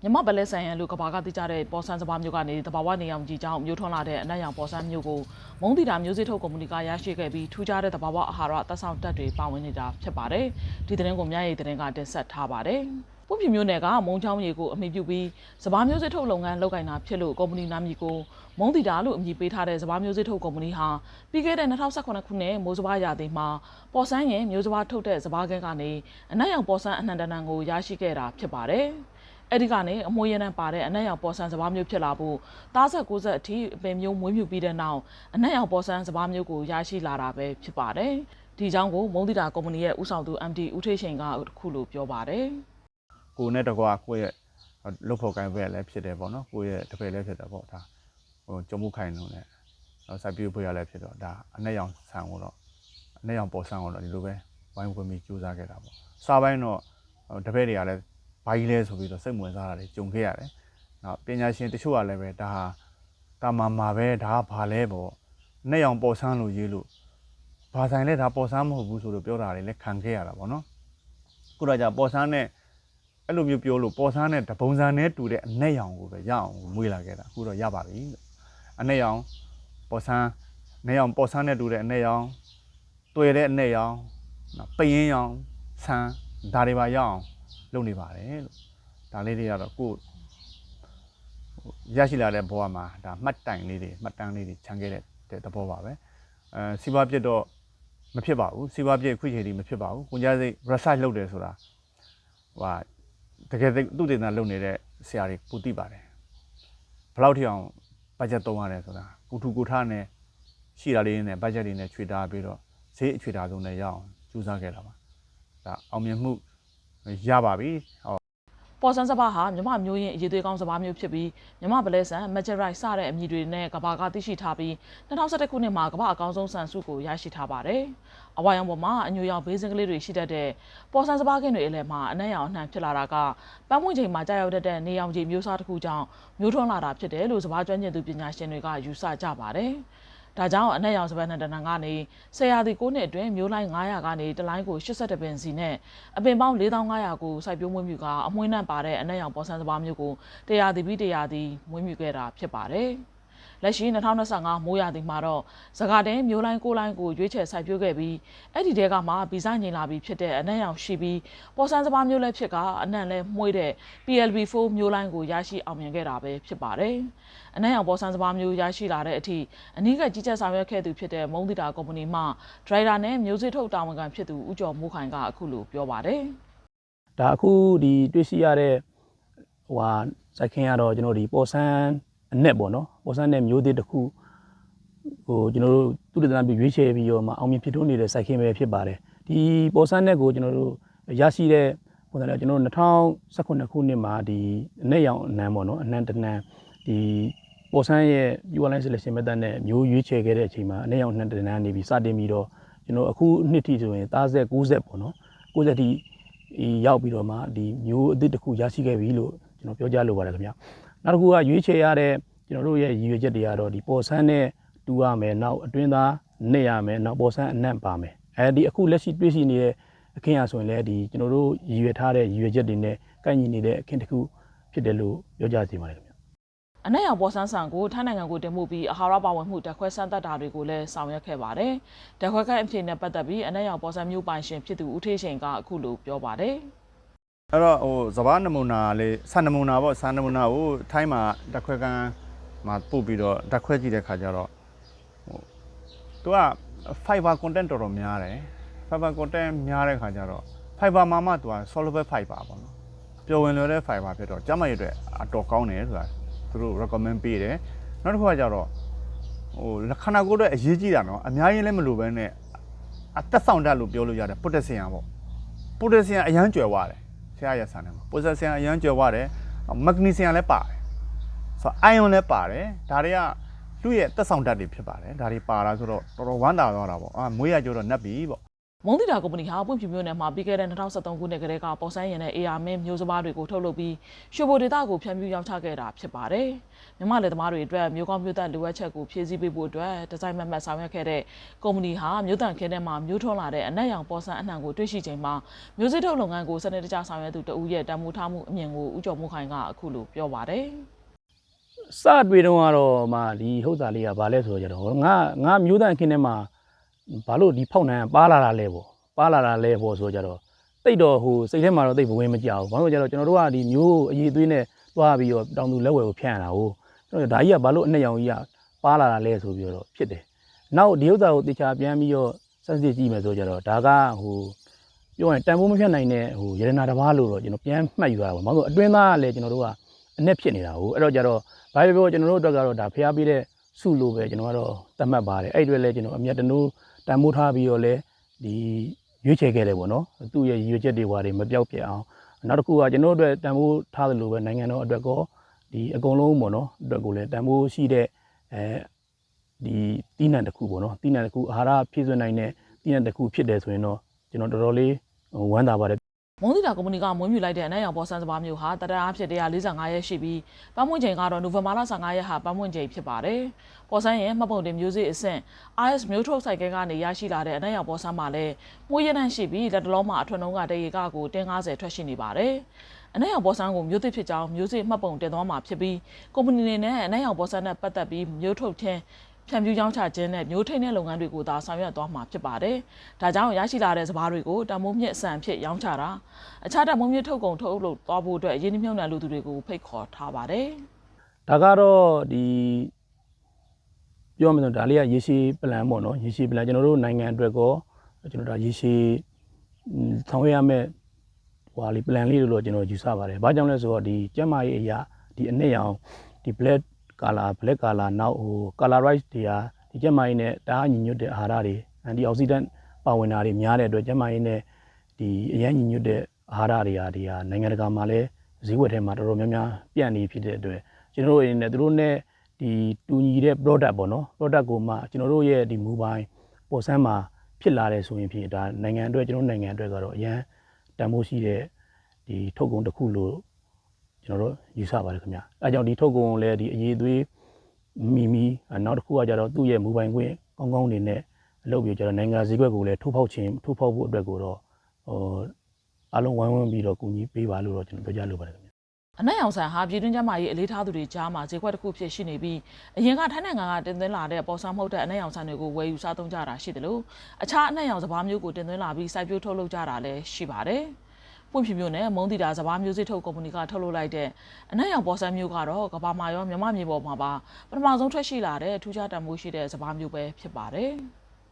မြမပလဲဆန်ရန်လူကဘာကတိကျတဲ့ပေါ်ဆန်းစပါးမျိုးကနေတဘာဝနေအောင်ကြီးကြောင့်မျိုးထွန်းလာတဲ့အနက်ရောင်ပေါ်ဆန်းမျိုးကိုမုံတီတာမျိုးစေ့ထုတ်ကုမ္ပဏီကရရှိခဲ့ပြီးထူးခြားတဲ့တဘာဝအာဟာရသက်ဆောင်တက်တွေပါဝင်နေတာဖြစ်ပါတယ်။ဒီသတင်းကိုမြရည်သတင်းကတင်ဆက်ထားပါတယ်။ပုပြမျိုးနယ်ကမုံချောင်းမြေကိုအမိပြုပြီးစပါးမျိုးစေ့ထုတ်လုပ်ငန်းလုပ်ကိုင်တာဖြစ်လို့ကုမ္ပဏီနာမည်ကိုမုံတီတာလို့အမည်ပေးထားတဲ့စပါးမျိုးစေ့ထုတ်ကုမ္ပဏီဟာပြီးခဲ့တဲ့2018ခုနှစ်မိုးစပါးရာသီမှာပေါ်ဆန်းရင်မျိုးစပါးထုတ်တဲ့စပါးကန်းကနေအနက်ရောင်ပေါ်ဆန်းအနှံတန်းကိုရရှိခဲ့တာဖြစ်ပါတယ်။အဲ့ဒီကနေအမွှေးရနံပါတဲ့အနက်ရောင်ပေါ်ဆန်းစပါးမျိုးဖြစ်လာဖို့သားဆက်60အထိအပင်မျိုးမွေးမြူပြီးတဲ့နောက်အနက်ရောင်ပေါ်ဆန်းစပါးမျိုးကိုရရှိလာတာပဲဖြစ်ပါတယ်။ဒီအကြောင်းကိုမုံတီတာကုမ္ပဏီရဲ့ဦးဆောင်သူ MD ဦးထေးရှင်ကခုလိုပြောပါတယ်။ကိုနဲ့တကွာကိုရဲ့လုတ်ဖို့ကိုင်းပဲလည်းဖြစ်တယ်ပေါ့နော်။ကိုရဲ့တပည့်လည်းဖြစ်တယ်ပေါ့ဒါကြုံမှုခိုင်လို့လည်းစိုက်ပျိုးဖွေးရလည်းဖြစ်တော့ဒါအနက်ရောင်ဆန်ကိုတော့အနက်ရောင်ပေါ်ဆန်းကိုတော့ဒီလိုပဲဝိုင်းဝန်းပြီးကြိုးစားခဲ့တာပေါ့။စားပိုင်းတော့တပည့်တွေကလည်းဘာကြီးလဲဆိုပြီးတော့စိတ်ဝင်စားတာတွေကြုံခဲ့ရတယ်။နောက်ပညာရှင်တချို့ကလည်းပဲဒါဟာတာမာပဲဒါကဘာလဲပေါ့။နဲ့ရောင်ပေါ်ဆန်းလို့ရေးလို့ဘာဆိုင်လဲဒါပေါ်ဆန်းမဟုတ်ဘူးဆိုလို့ပြောတာတွေလည်းခံခဲ့ရတာပေါ့နော်။ခုတော့じゃပေါ်ဆန်းနဲ့အဲ့လိုမျိုးပြောလို့ပေါ်ဆန်းနဲ့တပုံစံနဲ့တူတဲ့အနဲ့ရောင်ကိုပဲရအောင်မွေးလာခဲ့တာအခုတော့ရပါပြီ။အနဲ့ရောင်ပေါ်ဆန်းနဲ့ရောင်ပေါ်ဆန်းနဲ့တူတဲ့အနဲ့ရောင်တွေ့တဲ့အနဲ့ရောင်ပရင်ရောင်ဆန်းဒါတွေပါရအောင်လုပ်နေပါတယ်လို့ဒါလေးတွေကတော့ကိုရရှိလာတဲ့ဘဝမှာဒါမှတ်တိုင်လေးတွေမှတ်တမ်းလေးတွေခြံခဲ့တဲ့သဘောပါပဲစီးပွားပြစ်တော့မဖြစ်ပါဘူးစီးပွားပြစ်ခွင့်ချေတီမဖြစ်ပါဘူးကိုကြားစိတ် research လုပ်တယ်ဆိုတာဟိုတကယ်သူတည်တာလုပ်နေတဲ့ဆရာတွေပူတိပါတယ်ဘယ်လောက်ထိအောင် budget သုံးရတယ်ဆိုတာကိုထူကိုထနဲ့ရှိတာလေးနဲ့ budget တွေနဲ့ခြွေတာပြီးတော့ဈေးအခြွေတာဆုံးနဲ့ရအောင်ကြိုးစားခဲ့တာပါဒါအောင်မြင်မှုရပါပြီပေါ်ဆန်းစပါးဟာမြမမျိုးရင်းအရေးသွေးကောင်းစပါးမျိုးဖြစ်ပြီးမြမပလဲဆန် Majerite စတဲ့အမည်တွေနဲ့ကဘာကသိရှိထားပြီး2011ခုနှစ်မှာကဘာအကောင်းဆုံးဆန်စုကိုရရှိထားပါတယ်။အဝါရောင်ပေါ်မှာအညိုရောင်ဘေးစင်ကလေးတွေရှိတတ်တဲ့ပေါ်ဆန်းစပါးကင်းတွေအလယ်မှာအနက်ရောင်အနှံဖြစ်လာတာကပန်းပွင့်ချိန်မှာကြာရောက်တတ်တဲ့နေရောင်ခြည်မျိုးစားတစ်ခုကြောင့်မျိုးထွန်းလာတာဖြစ်တယ်လို့စပါးကျွမ်းကျင်သူပညာရှင်တွေကယူဆကြပါတယ်။ဒါကြောင့်အနက်ရောင်စပယ်နှံတနံကနေ10ရာသီ9နှစ်အတွင်းမျိုးလိုင်း900ကနေတလိုင်းကို82ပင်စီနဲ့အပင်ပေါင်း4500ကိုစိုက်ပျိုးမွေးမြူကအမွှေးနှံပါတဲ့အနက်ရောင်ပေါ်ဆန်းစပါးမျိုးကို100ရာသီပြီး100ရာသီမွေးမြူခဲ့တာဖြစ်ပါတယ်။လက်ရှိ2025မိုးရာသီမှာတော့စကားတင်းမျိုးလိုင်း9လိုင်းကိုရွေးချယ်စိုက်ပျိုးခဲ့ပြီးအဲ့ဒီတဲကမှဗီဇငိန်လာပြီးဖြစ်တဲ့အနက်ရောင်ရှိပြီးပေါ်ဆန်းစပါးမျိုးလည်းဖြစ်ကအနံ့လည်းမှွေးတဲ့ PLB4 မျိုးလိုင်းကိုရရှိအောင်မြင်ခဲ့တာပဲဖြစ်ပါတယ်။အနက်ရောင်ပေါ်ဆန်းစပါးမျိုးရရှိလာတဲ့အထိအနီးကကြီးကြပ်ဆောင်ရွက်ခဲ့သူဖြစ်တဲ့မုံတီတာကုမ္ပဏီမှဒရိုက်တာနဲ့မျိုးစေ့ထုတ်တာဝန်ခံဖြစ်သူဦးကျော်မိုးခိုင်ကအခုလိုပြောပါတယ်။ဒါအခုဒီတွေ့ရှိရတဲ့စိုက်ခင်းရတော့ကျွန်တော်ဒီပေါ်ဆန်းအနက်ပေါ့နော်ပေါ်ဆန်းနဲ့မျိုးသေးတစ်ခုကျွန်တော်တို့သူတည်တံပြီးရွေးချယ်ပြီးတော့မှအောင်မြင်ဖြစ်ထွန်းနေတဲ့စိုက်ခင်းပဲဖြစ်ပါတယ်ဒီပေါ်ဆန်းနဲ့ကိုကျွန်တော်တို့ရရှိတဲ့ပုံစံနဲ့ကျွန်တော်တို့2019ခုနှစ်မှာဒီအနက်ရောင်အနှံပေါ့နော်အနှံတနှံဒီပေါ်ဆန်းရဲ့ ULN selection method နဲ့မျိုးရွေးချယ်ခဲ့တဲ့အချိန်မှာအနက်ရောင်အနှံတနှံနေပြီးစတင်ပြီးတော့ကျွန်တော်အခုနှစ်ထိဆိုရင်သားဆက်60ပေါ့နော်60ထိရောက်ပြီးတော့မှဒီမျိုးအသစ်တစ်ခုရရှိခဲ့ပြီလို့ကျွန်တော်ပြောကြားလိုပါတယ်ခင်ဗျာနောက်တစ်ခုကရွေးချယ်ရတဲ့ကျွန်တော်တို့ရဲ့ရည်ရွယ်ချက်တွေကတော့ဒီပေါ်ဆန်းနဲ့တူရမယ်နောက်အတွင်းသားနဲ့ရမယ်နောက်ပေါ်ဆန်းအနံ့ပါမယ်အဲဒီအခုလက်ရှိတွေ့ရှိနေတဲ့အခင်းအဆိုရင်လည်းဒီကျွန်တော်တို့ရည်ရွယ်ထားတဲ့ရည်ရွယ်ချက်တွေနဲ့ကိုက်ညီနေတဲ့အခင်းတစ်ခုဖြစ်တယ်လို့ပြောကြားစီပါတယ်ခင်ဗျာအနက်ရောင်ပေါ်ဆန်းဆန်ကိုထိုင်းနိုင်ငံကိုတင်မှုပြီးအာဟာရပါဝင်မှုဓာတ်ခွဲစမ်းသပ်တာတွေကိုလည်းဆောင်ရွက်ခဲ့ပါတယ်။ဓာတ်ခွဲခန့်အဖြစ်နဲ့ပတ်သက်ပြီးအနက်ရောင်ပေါ်ဆန်းမျိုးပိုင်ရှင်ဖြစ်သူဦးထေးရှင်ကအခုလိုပြောပါတယ်။အဲ့တော့စဘာနမူနာလေးဆန်နမူနာပေါ့ဆန်နမူနာကိုထိုင်းမှာဓာတ်ခွဲခန်းမှာပို့ပြီးတော့ဓာတ်ခွဲကြည့်တဲ့ခါကျတော့သူက fiber content တော်တော်များတယ် fiber content များတဲ့ခါကျတော့ fiber မှာမှသူက soluble fiber ပေါ့နော်ပျော်ဝင်လွယ်တဲ့ fiber ဖြစ်တော့ကျန်းမာရေးအတွက်အတော်ကောင်းတယ်ဆိုတာသူတို့ recommend ပေးတယ်နောက်တစ်ခုကကျတော့ခန္ဓာကိုယ်အတွက်အရေးကြီးတာနော်အများကြီးလည်းမလိုဘဲနဲ့အသက်ဆောင်တတ်လို့ပြောလို့ရတယ် potassium ပေါ့ potassium အရန်ကျွယ်ဝတယ်ဆရာရဆန်တယ်မှာ potassium အရန်ကျွယ်ဝတယ် magnesium လည်းပါတယ်ဆိုတော့ iron လည်းပါတယ်ဒါတွေကလူရဲ့သက်ဆောင်တတ်တွေဖြစ်ပါတယ်ဒါတွေပါလာဆိုတော့တော်တော်ဝမ်းသာသွားတာပေါ့မွေးရကြတော့နှက်ပြီပေါ့ မုံတီတာကုမ္ပဏီဟာပွင့်ဖြူမျိုးနယ်မှာပြီးခဲ့တဲ့2013ခုနှစ်ကတည်းကပေါ်ဆန်းရင်နဲ့ AR မင်းမျိုးစပါးတွေကိုထုတ်လုပ်ပြီးရွှေဘိုဒေသကိုဖြန့်ဖြူးရောင်းချခဲ့တာဖြစ်ပါတယ်။မြန်မာလက်သမားတွေအတွက်မျိုးကောင်းမျိုးသက်လိုအပ်ချက်ကိုဖြည့်ဆည်းပေးဖို့အတွက်ဒီဇိုင်းမှတ်ဆောင်ရွက်ခဲ့တဲ့ကုမ္ပဏီဟာမျိုးတန်ခင်းထဲမှာမျိုးထွန်းလာတဲ့အနက်ရောင်ပေါ်ဆန်းအနှံကိုတွေ့ရှိချိန်မှာမျိုးစိထုတ်လုပ်ငန်းကိုစနစ်တကျဆောင်ရွက်သူတဦးရဲ့တန်ဖိုးထားမှုအမြင်ကိုဦးကျော်မိုးခိုင်ကအခုလိုပြောပါတယ်။ စတွေ့တော့ကတော့မှဒီဟုတ်တာလေးကဘာလဲဆိုတော့ကြတော့ငါမျိုးတန်ခင်းထဲမှာဘာလို့ဒီဖောက်နှံပါလာတာလဲပေါ့ပါလာတာလဲပေါ့ဆိုကြတော့တိတ်တော့ဟိုစိတ်ထဲမှာတော့တိတ်ဘဝင်မကြောက်ဘူးဘာလို့ကြတော့ကျွန်တော်တို့ကဒီမျိုးအရေးသွေးနဲ့တွားပြီးတော့တောင်သူလက်ဝယ်ကိုဖြန့်ရတာဟုတ်ကျွန်တော်ဒါကြီးကဘာလို့အနှစ်ရောင်ကြီးကပါလာတာလဲဆိုပြီးတော့ဖြစ်တယ်နောက်ဒီဥစ္စာကိုတေချာပြန်ပြီးတော့စက်စစ်ကြည့်မယ်ဆိုကြတော့ဒါကဟိုပြောရင်တန်ဖိုးမဖြတ်နိုင်တဲ့ဟိုရတနာတစ်ပါးလို့တော့ကျွန်တော်ပြန်မှတ်ယူရတာပေါ့ဘာလို့အတွင်းသားကလည်းကျွန်တော်တို့ကအနဲ့ဖြစ်နေတာဟုတ်အဲ့တော့ကြတော့ဘာပဲပြောကျွန်တော်တို့အတွက်ကတော့ဒါဖျားပေးတဲ့စုလို့ပဲကျွန်တော်ကတော့သတ်မှတ်ပါတယ်အဲ့အတွက်လည်းကျွန်တော်အမြတ်တနိုးတန်ဖိုးထားပြီးတော့လည်းဒီရွေးချယ်ခဲ့တယ်ပေါ့နော်သူ့ရဲ့ရွေးချက်တွေဟွာတွေမပြောက်ပြအောင်နောက်တစ်ခုကကျွန်တော်တို့အတွက်တန်ဖိုးထားသလိုပဲနိုင်ငံတော်အတွက်ကောဒီအကုန်လုံးပေါ့နော်အတွက်ကိုလည်းတန်ဖိုးရှိတဲ့ဒီတီးနှံတစ်ခုပေါ့နော်တီးနှံတစ်ခုအာဟာရဖြည့်စွက်နိုင်တဲ့တီးနှံတစ်ခုဖြစ်တယ်ဆိုရင်တော့ကျွန်တော်တော်တော်လေးဝမ်းသာပါတယ်မုံတီတာကုမ္ပဏီကမွေးမြူလိုက်တဲ့အနက်ရောင်ပေါ်ဆန်းစပါးမျိုးဟာတရအားဖြင့်145ရက်ရှိပြီးပတ်မွင့်ချိန်ကတော့နိုဝင်ဘာလ15ရက်ဟာပတ်မွင့်ချိန်ဖြစ်ပါတယ်။ပေါ်ဆန်းရဲ့မှတ်ပုံတင်မျိုးစေ့အဆင့် RS မျိုးထုတ်ဆိုင်ကဲကနေရရှိလာတဲ့အနက်ရောင်ပေါ်ဆန်းမှာလည်းမှုရနှံ့ရှိပြီးလက်တလုံးမှာအထွတ်နှုံးကတရေကကိုတင်90ထွက်ရှိနေပါတယ်။အနက်ရောင်ပေါ်ဆန်းကိုမျိုးသစ်ဖြစ်ကြောင်းမျိုးစေ့မှတ်ပုံတင်သွားမှာဖြစ်ပြီးကုမ္ပဏီတွေနဲ့အနက်ရောင်ပေါ်ဆန်းနဲ့ပတ်သက်ပြီးမျိုးထုတ်ခြင်းဖြန့်ဖြူးရောင်းချခြင်းနဲ့မျိုးထိန်တဲ့လုပ်ငန်းတွေကိုသာဆောင်ရွက်သွားမှာဖြစ်ပါတယ်။ဒါကြောင့်ရရှိလာတဲ့စပါးတွေကိုတမိုးမြင့်အဆန်ဖြစ်ရောင်းချတာအခြားတမိုးမြင့်ထုတ်ကုန်ထုတ်လုပ်သွားဖို့အတွက်ရင်းနှီးမြှုပ်နှံလူသူတွေကိုဖိတ်ခေါ်ထားပါတယ်။ဒါကတော့ဒီပြောမယ်ဆိုဒါလေးကရေရှည်ပလန်ပေါ့နော်ရေရှည်ပလန်ကျွန်တော်တို့နိုင်ငံအတွက်ကောကျွန်တော်ဒါရေရှည်ဆောင်ရွက်ရမယ့်ဟွာလေးပလန်လေးလို့ကျွန်တော်ယူဆပါတယ်။ဘာကြောင့်လဲဆိုတော့ဒီကျန်းမာရေးအရာဒီအနှစ်ရောင်ဒီ black color နောက်ဟို colorize တွေကဒီကျန်းမာရေးနဲ့တအားညီညွတ်တဲ့အာဟာရတွေ antioxidant ပါဝင်တာတွေများတဲ့အတွက်ကျန်းမာရေးနဲ့ဒီအရင်ညီညွတ်တဲ့အာဟာရတွေကဒီဟာနိုင်ငံတကာမှာလည်းဈေးဝယ်ထဲမှာတော်တော်များများပြန့်နေဖြစ်တဲ့အတွက်ကျွန်တော်တို့အနေနဲ့သူတို့နဲ့ဒီတူညီတဲ့ product ပေါ့နော် product ကိုမှကျွန်တော်တို့ရဲ့ဒီ mobile ပေါ်ဆန်းမှာဖြစ်လာတယ်ဆိုရင်ဖြစ်ဒါနိုင်ငံအတွက်ကျွန်တော်နိုင်ငံအတွက်ကတော့အရင်တန်ဖိုးရှိတဲ့ဒီထုတ်ကုန်တစ်ခုလို့ကျွန်တော်တို့ယူဆပါတယ်ခင်ဗျအဲကြောင့်ဒီထုတ်ကုန်လည်းဒီအရေးသွေးမီနောက်တစ်ခုကကြတော့သူ့ရဲ့ mobile ခွင့်ကောင်းကောင်းနေနဲ့အလုပ်ပြီးကြတော့နိုင်ငံစည်းကွက်ကိုလည်းထိုးဖောက်ဖို့အတွက်ကိုတော့ဟိုအားလုံးဝိုင်းဝန်းပြီးတော့ကူညီပေးပါလို့တော့ကျွန်တော်ပြောကြလိုပါတယ်ခင်ဗျအနက်ရောင်ဆန်ဟာပြည်တွင်းကျန်းမာရေးအလေးထားသူတွေကြားမှာဈေးကွက်တစ်ခုဖြစ်ရှိနေပြီးအရင်ကထိုင်းနိုင်ငံကတင်သွင်းလာတဲ့ပေါ်ဆန်းမဟုတ်တဲ့အနက်ရောင်ဆန်တွေကိုဝယ်ယူစားသုံးကြတာရှိတယ်လို့အခြားအနက်ရောင်စပါးမျိုးကိုတင်သွင်းလာပြီးစိုက်ပျိုးထုတ်လုပ်ကြတာလည်းရှိပါတယ်။ပွင့်ဖြူမျိုးနဲ့မုံတီတာစပါးမျိုးစေ့ထုတ်ကုမ္ပဏီကထုတ်လုပ်လိုက်တဲ့အနက်ရောင်ပေါ်ဆန်းမျိုးကတော့ကမ္ဘာမှာရောမြန်မာမြေပေါ်မှာပါပထမဆုံးထွက်ရှိလာတဲ့ထူးခြားတန်ဖိုးရှိတဲ့စပါးမျိုးပဲဖြစ်ပါတယ်။